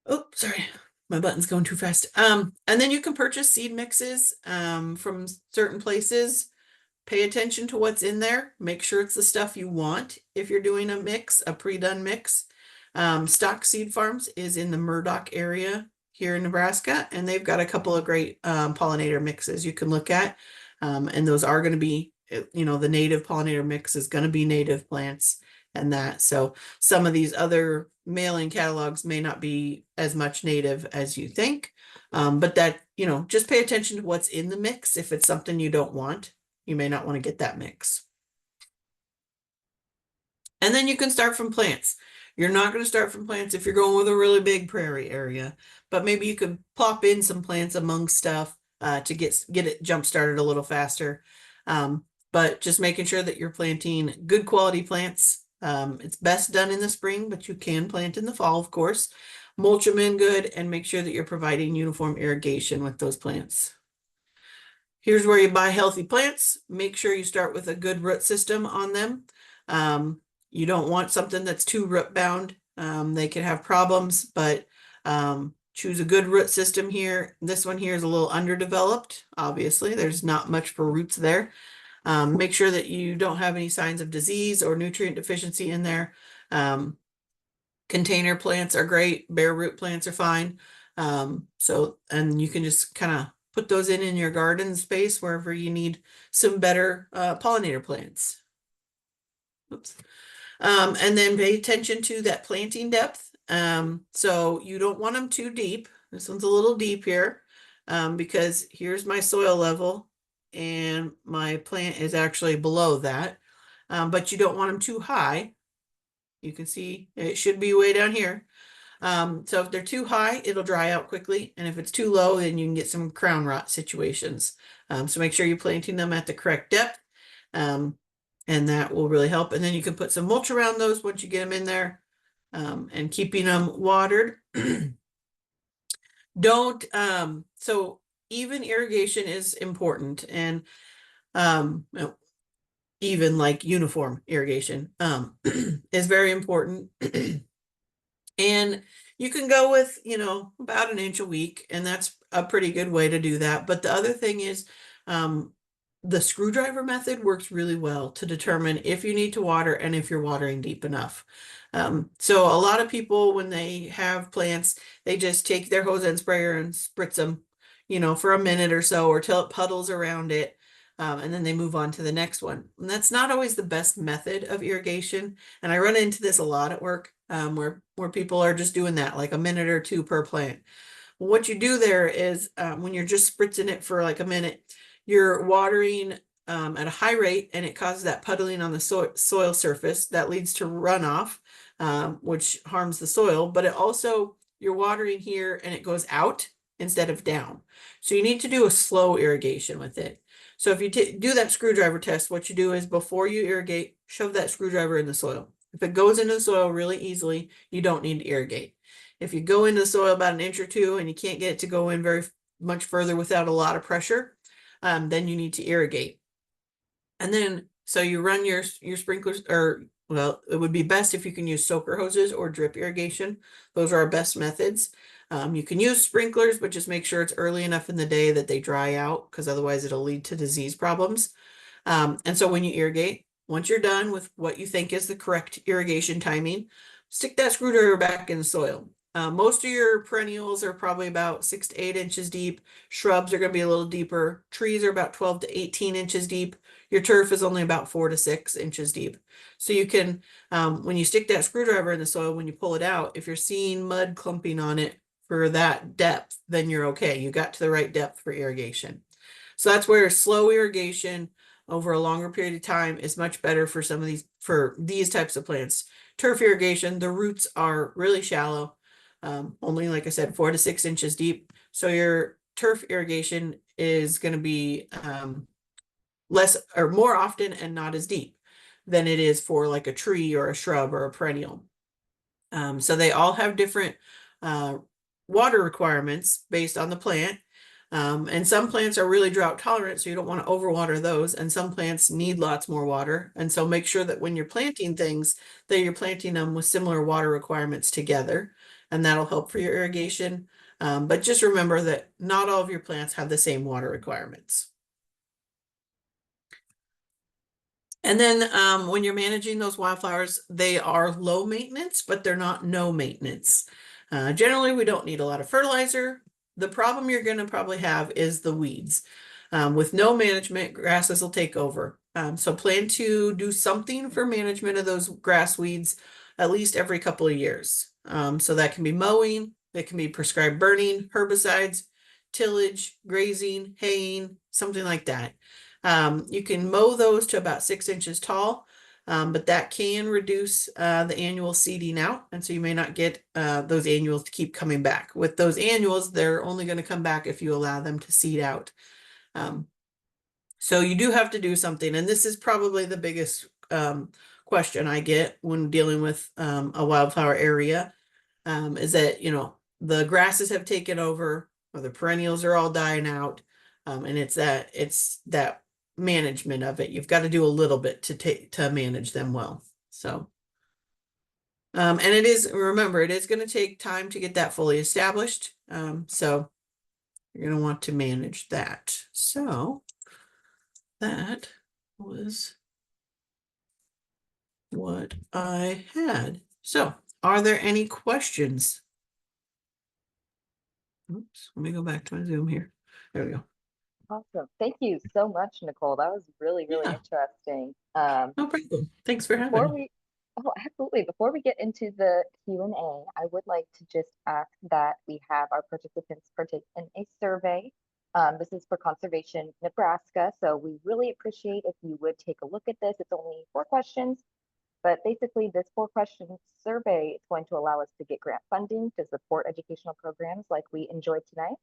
Oh, sorry. My button's going too fast. And then you can purchase seed mixes from certain places. Pay attention to what's in there. Make sure it's the stuff you want if you're doing a mix, a pre-done mix. Stock Seed Farms is in the Murdoch area here in Nebraska, and they've got a couple of great pollinator mixes you can look at. And those are going to be, the native pollinator mix is going to be native plants and that. So some of these other mailing catalogs may not be as much native as you think. But that, just pay attention to what's in the mix. If it's something you don't want, you may not want to get that mix. And then you can start from plants. You're not going to start from plants if you're going with a really big prairie area, but maybe you could plop in some plants among stuff to get it jump started a little faster. But just making sure that you're planting good quality plants. It's best done in the spring, but you can plant in the fall, of course. Mulch them in good and make sure that you're providing uniform irrigation with those plants. Here's where you buy healthy plants. Make sure you start with a good root system on them. You don't want something that's too root bound. They can have problems, but choose a good root system here. This one here is a little underdeveloped. Obviously, there's not much for roots there. Make sure that you don't have any signs of disease or nutrient deficiency in there. Container plants are great. Bare root plants are fine. And you can just kind of put those in your garden space wherever you need some better pollinator plants. Oops. And then pay attention to that planting depth. So you don't want them too deep. This one's a little deep here because here's my soil level and my plant is actually below that. But you don't want them too high. You can see it should be way down here. So if they're too high, it'll dry out quickly. And if it's too low, then you can get some crown rot situations. So make sure you're planting them at the correct depth. And that will really help. And then you can put some mulch around those once you get them in there, and keeping them watered. So even irrigation is important, and even like uniform irrigation is very important. And you can go with, about an inch a week, and that's a pretty good way to do that. But the other thing is, the screwdriver method works really well to determine if you need to water and if you're watering deep enough. So a lot of people, when they have plants, they just take their hose and sprayer and spritz them, for a minute or so, or till it puddles around it. And then they move on to the next one. And that's not always the best method of irrigation. And I run into this a lot at work, where people are just doing that, like a minute or two per plant. What you do there is, when you're just spritzing it for like a minute, you're watering at a high rate, and it causes that puddling on the soil surface that leads to runoff, which harms the soil. But it also, you're watering here and it goes out instead of down. So you need to do a slow irrigation with it. So if you do that screwdriver test, what you do is, before you irrigate, shove that screwdriver in the soil. If it goes into the soil really easily, you don't need to irrigate. If you go into the soil about an inch or two and you can't get it to go in very much further without a lot of pressure, then you need to irrigate. And then, so you run your sprinklers, or, well, it would be best if you can use soaker hoses or drip irrigation. Those are our best methods. You can use sprinklers, but just make sure it's early enough in the day that they dry out, because otherwise it'll lead to disease problems. And so when you irrigate, once you're done with what you think is the correct irrigation timing, stick that screwdriver back in the soil. Most of your perennials are probably about 6 to 8 inches deep. Shrubs are going to be a little deeper. Trees are about 12 to 18 inches deep. Your turf is only about 4 to 6 inches deep. So you can, when you stick that screwdriver in the soil, when you pull it out, if you're seeing mud clumping on it for that depth, then you're okay. You got to the right depth for irrigation. So that's where slow irrigation over a longer period of time is much better for for these types of plants. Turf irrigation, the roots are really shallow. Only, like I said, 4 to 6 inches deep. So your turf irrigation is going to be less or more often and not as deep than it is for like a tree or a shrub or a perennial. So they all have different water requirements based on the plant. And some plants are really drought tolerant, so you don't want to overwater those. And some plants need lots more water. And so make sure that when you're planting things, that you're planting them with similar water requirements together, and that'll help for your irrigation. But just remember that not all of your plants have the same water requirements. And then when you're managing those wildflowers, they are low maintenance, but they're not no maintenance. Generally, we don't need a lot of fertilizer. The problem you're going to probably have is the weeds. With no management, grasses will take over. So plan to do something for management of those grass weeds at least every couple of years. So that can be mowing, it can be prescribed burning, herbicides, tillage, grazing, haying, something like that. You can mow those to about 6 inches tall, but that can reduce the annual seeding out. And so you may not get those annuals to keep coming back. With those annuals, they're only going to come back if you allow them to seed out. So you do have to do something. And this is probably the biggest question I get when dealing with a wildflower area, is that, the grasses have taken over, or the perennials are all dying out. And it's that management of it. You've got to do a little bit to manage them well. So, and remember, it is going to take time to get that fully established. So you're going to want to manage that. So that was what I had. So, are there any questions? Oops, let me go back to my Zoom here. There we go. Awesome. Thank you so much, Nicole. That was really, really Yeah. interesting. No problem. Thanks for having Before me. oh, absolutely. Before we get into the Q&A, I would like to just ask that we have our participants partake in a survey. This is for Conservation Nebraska, so we really appreciate if you would take a look at this. It's only 4 questions, but basically this 4-question survey is going to allow us to get grant funding to support educational programs like we enjoyed tonight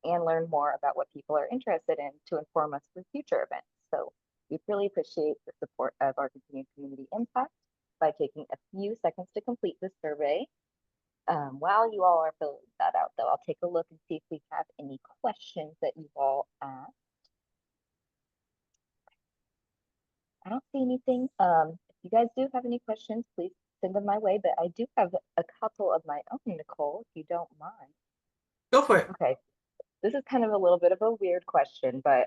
and learn more about what people are interested in to inform us for future events. So we really appreciate the support of our continued community impact by taking a few seconds to complete this survey. While you all are filling that out, though, I'll take a look and see if we have any questions that you all asked. I don't see anything. If you guys do have any questions, please send them my way, but I do have a couple of my own, Nicole, if you don't mind. Go for it. Okay, this is kind of a little bit of a weird question, but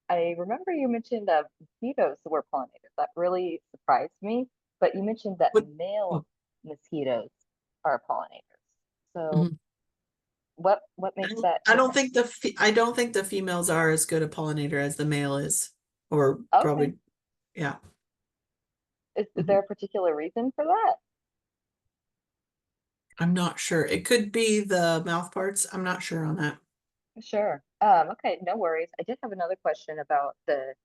I remember you mentioned mosquitoes were pollinators. That really surprised me. But you mentioned that What? male Oh, mosquitoes are pollinators. So mhm. what makes that I don't different? think I don't think the females are as good a pollinator as the male is, or Okay. probably, yeah. Is Mhm. there a particular reason for that? I'm not sure. It could be the mouth parts. I'm not sure on that. Sure. Okay, no worries. I did have another question about the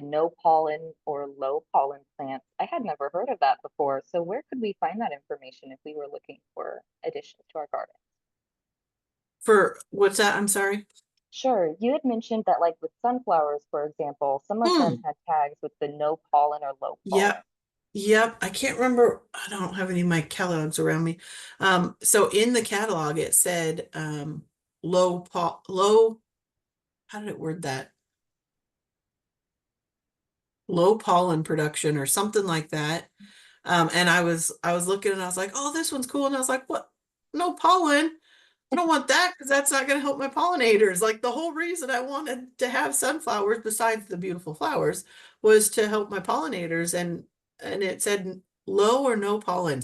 no pollen or low pollen plants. I had never heard of that before. So where could we find that information if we were looking for additions to our garden? For what's that? I'm sorry. Sure. You had mentioned that like with sunflowers, for example, some of them Hmm. had tags with the no pollen or low pollen. Yep. Yep. I can't remember. I don't have any of my catalogs around me. So in the catalog it said low, how did it word that? Low pollen production or something like that. And I was looking and I was like, oh, this one's cool. And I was like, what? No pollen. I don't want that because that's not going to help my pollinators. Like the whole reason I wanted to have sunflowers, besides the beautiful flowers, was to help my pollinators. And it said low or no pollen.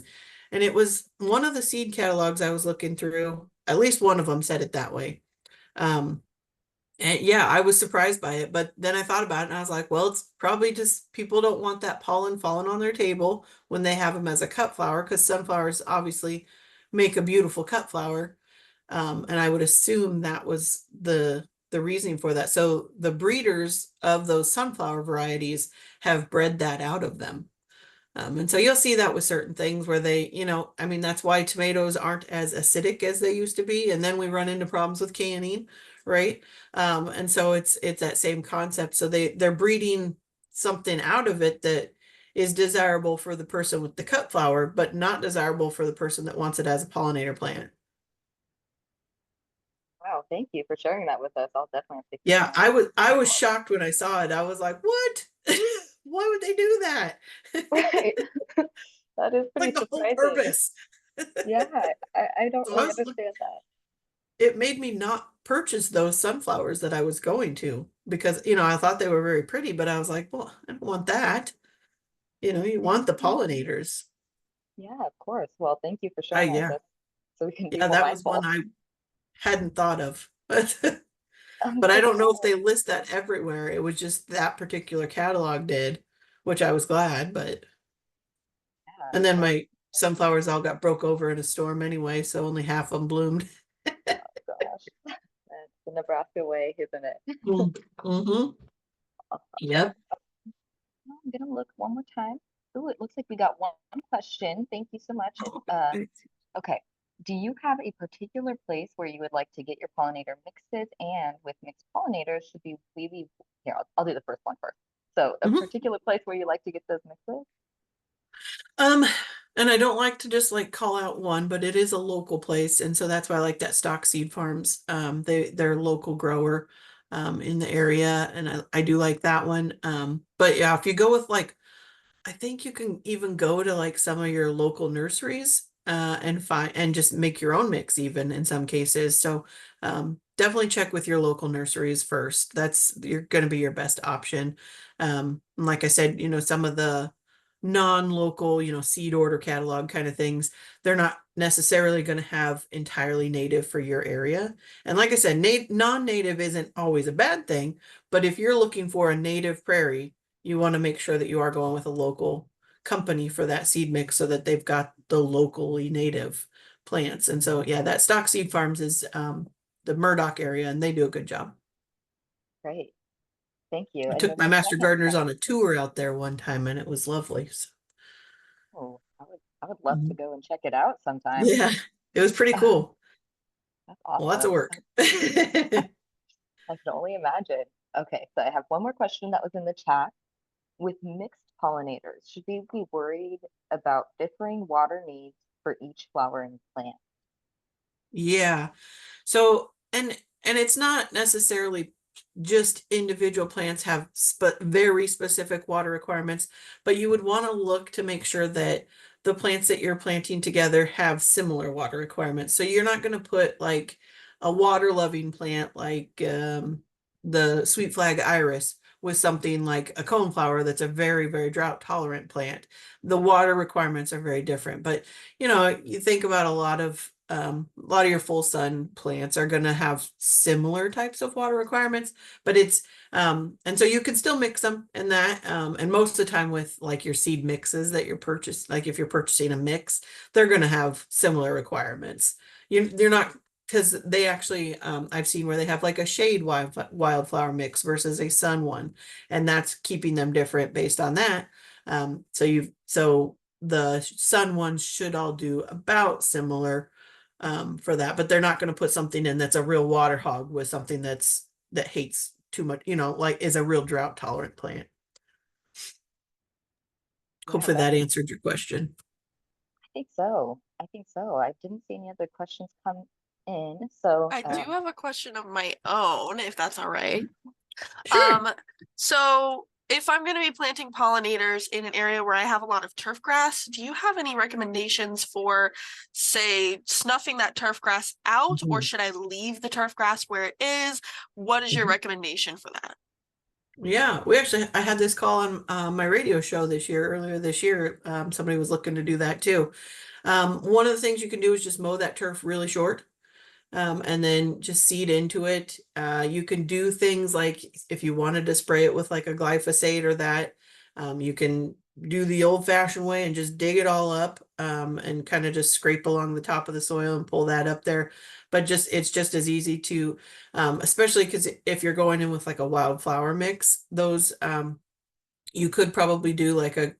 And it was one of the seed catalogs I was looking through. At least one of them said it that way. Um, and yeah, I was surprised by it, but then I thought about it and I was like, well, it's probably just people don't want that pollen falling on their table when they have them as a cut flower, because sunflowers obviously make a beautiful cut flower. And I would assume that was the reasoning for that. So the breeders of those sunflower varieties have bred that out of them. And so you'll see that with certain things where they, I mean, that's why tomatoes aren't as acidic as they used to be. And then we run into problems with canning, right? And so it's that same concept. So they're breeding something out of it that is desirable for the person with the cut flower, but not desirable for the person that wants it as a pollinator plant. Wow, thank you for sharing that with us. I'll definitely have to keep Yeah, my I was catalog. shocked when I saw it. I was like, what? Why would they do that? Right. That is pretty Like the whole surprising. purpose. Yeah, I don't So I really was understand that. it made me not purchase those sunflowers that I was going to because, I thought they were very pretty, but I was like, well, I don't want that. You want the Yeah, pollinators. yeah, of course. Well, thank you for I sharing that with Yeah. us so we can be Yeah, more that was one mindful. I hadn't thought of. But I For don't know if sure. they list that everywhere. It was just that particular catalog did, which I was glad, but Yeah. and then Well, my sunflowers all got broke over in a storm anyway, so only half of them bloomed. gosh, that's the Nebraska way, isn't it? Mm-hmm. Awesome. Yep. I'm gonna look one more time. Oh, it looks like we got one question. Thank you so much. Okay. Do you have a particular place where you would like to get your pollinator mixes? And with mixed pollinators, should we be here? I'll do the first one first. So, a Mhm. particular place where you like to get those mixes? Um, and I don't like to just like call out one, but it is a local place, and so that's why I like that Stock Seed Farms. They're a local grower. in the area, and I do like that one. But yeah, if you go with like, I think you can even go to like some of your local nurseries and find and just make your own mix even in some cases. So definitely check with your local nurseries first. That's you're going to be your best option. And like I said, some of the non-local, seed order catalog kind of things, they're not necessarily going to have entirely native for your area. And like I said, non-native isn't always a bad thing, but if you're looking for a native prairie, you want to make sure that you are going with a local company for that seed mix so that they've got the locally native plants. And so, yeah, that Stock Seed Farms is the Murdoch area, and they do a good job. Great. Thank you. I And took then my the master second gardeners on a question. tour out there one time, and it was lovely. So, Oh, I would love to mhm. go and check it out sometime. Yeah, it was pretty cool. That's Lots of awesome. work. I can only imagine. Okay, so I have one more question that was in the chat. With mixed pollinators, should we be worried about differing water needs for each flowering plant? Yeah. So, and it's not necessarily just individual plants have very specific water requirements, but you would want to look to make sure that the plants that you're planting together have similar water requirements. So you're not going to put like a water loving plant like the sweet flag iris with something like a coneflower that's a very, very drought tolerant plant. The water requirements are very different, but you think about a lot of your full sun plants are going to have similar types of water requirements, but and so you can still mix them in that. And most of the time with like your seed mixes that you're like if you're purchasing a mix, they're going to have similar requirements. You're not, because they actually, I've seen where they have like a shade wildflower mix versus a sun one, and that's keeping them different based on that. So the sun ones should all do about similar for that, but they're not going to put something in that's a real water hog with something that hates too much, like is a real drought tolerant plant. Yeah, Hopefully that's, that answered your question. I think so. I think so. I didn't see any other questions come in. So, I do have a question of my own, if that's all right. Sure. So if I'm going to be planting pollinators in an area where I have a lot of turf grass, do you have any recommendations for, say, snuffing that turf grass out, or Mhm. should I leave the turf grass where it is? What is your Mhm. recommendation for that? Yeah, I had this call on my radio show earlier this year. Somebody was looking to do that too. One of the things you can do is just mow that turf really short. And then just seed into it. You can do things like if you wanted to spray it with like a glyphosate or that, you can do the old fashioned way and just dig it all up and kind of just scrape along the top of the soil and pull that up there. But it's just as easy to, especially because if you're going in with like a wildflower mix, those you could probably do like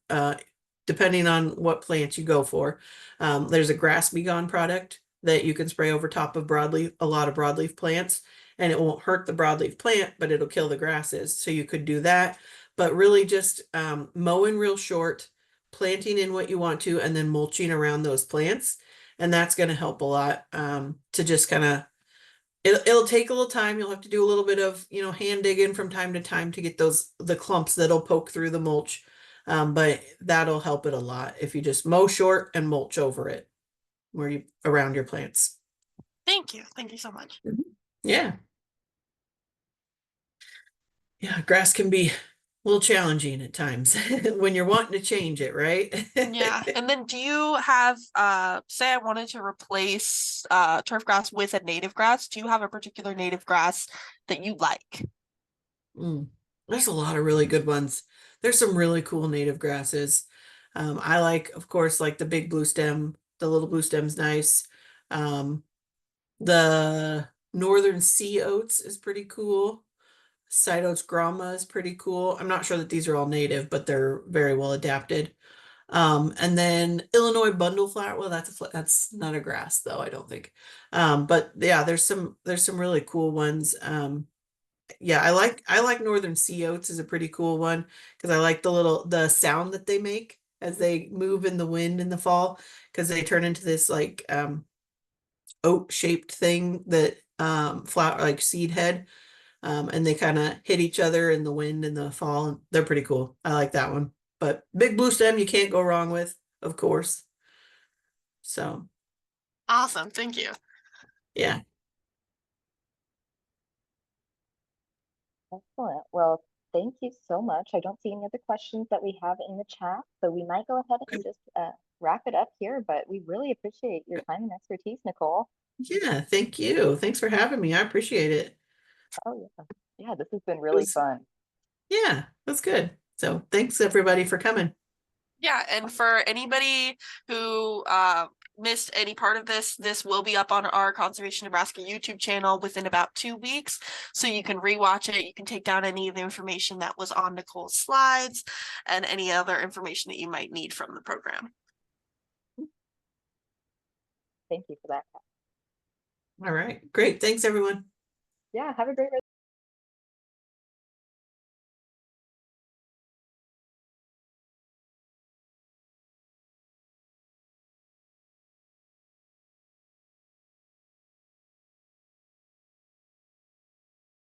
depending on what plant you go for. There's a grass be gone product that you can spray over top of a lot of broadleaf plants, and it won't hurt the broadleaf plant, but it'll kill the grasses. So you could do that, but really just mowing real short, planting in what you want to, and then mulching around those plants. And that's going to help a lot to just kind of it'll take a little time. You'll have to do a little bit of, hand digging from time to time to get the clumps that'll poke through the mulch. But that'll help it a lot if you just mow short and mulch over it around your plants. Thank you. Thank you so much. Yeah. Yeah, grass can be a little challenging at times when you're wanting to change it, right? Yeah. And then do you have, say I wanted to replace turf grass with a native grass, do you have a particular native grass that you like? There's a lot of really good ones. There's some really cool native grasses. I like, of course, like the big blue stem. The little blue stem's nice. Um, the northern sea oats is pretty cool. Side oats grama is pretty cool. I'm not sure that these are all native, but they're very well adapted. And then Illinois bundleflower. Well, that's not a grass though, I don't think. But yeah, there's some really cool ones. Yeah, I like northern sea oats is a pretty cool one because I like the sound that they make as they move in the wind in the fall, because they turn into this like oat shaped thing that flower like seed head. And they kind of hit each other in the wind in the fall. They're pretty cool. I like that one. But big blue stem you can't go wrong with, of course. So Awesome. Thank you. yeah. Excellent. Well, thank you so much. I don't see any other questions that we have in the chat, so we might go ahead and just wrap it up here, but we really appreciate your time and expertise, Nicole. Yeah, thank you. Thanks for having me. I appreciate it. Oh yeah. Yeah, this has been really fun. Yeah, that's good. So thanks everybody for coming. Yeah, and for anybody who missed any part of this, this will be up on our Conservation Nebraska YouTube channel within about 2 weeks. So you can rewatch it. You can take down any of the information that was on Nicole's slides and any other information that you might need from the program. Thank you for that. All right, great. Thanks everyone. Yeah, have a great rest